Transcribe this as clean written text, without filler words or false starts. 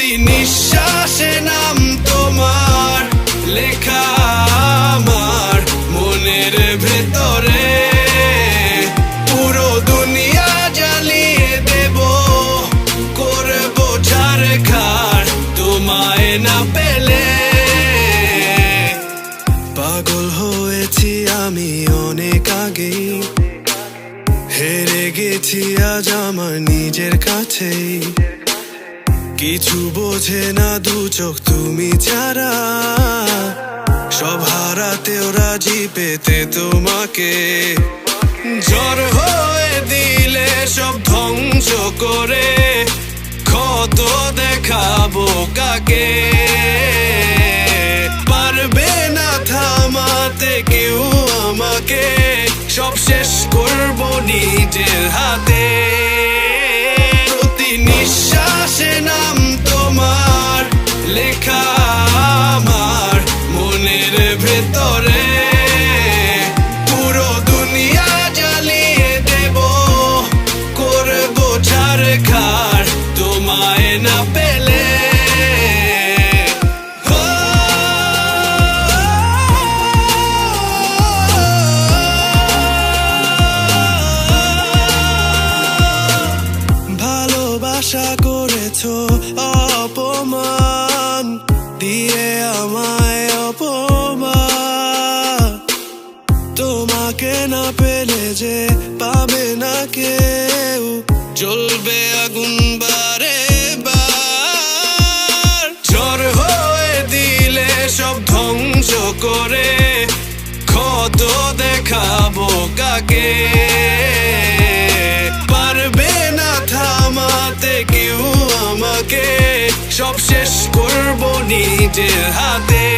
প্রতি নিঃশ্বাসে নাম তোমার লেখা আমার মনের ভেতরে। পুরো দুনিয়া জ্বালিয়ে দেব, করবো ঝাড়খার তোমায় না পেলে। পাগল হয়েছি আমি অনেক আগেই, হেরে গেছি আজ আমার নিজের কাছেই। কিছু বোঝে না দু চোখ তুমি ছাড়া, সব হারাতেও রাজি পেতে তোমাকে। ঝড় হয়ে দিলে সব ধ্বংস করে, ক্ষত দেখাবো কাকে। পারবে না থামাতে কেউ আমাকে, সব শেষ করবো নিজের হাতে। প্রতি নিঃশ্বাসে নাম তোমার লেখা আমার মনের ভেতরে। পুরো দুনিয়া জ্বালিয়ে দেব, করবো ঝাড়খার তোমায় না পেলে। আশা করেছো অপমান দিয়ে আমায়, অপমান। তোমাকে না পেলে যে পাবে না কেউ, জ্বলবে আগুন বারে বার। ঝড় হয়ে দিলে সব ধ্বংস করে, ক্ষত দেখাবো কাকে। পারবে না থামাতে কেউ আমাকে, সব শেষ করবো নিজের হাতে।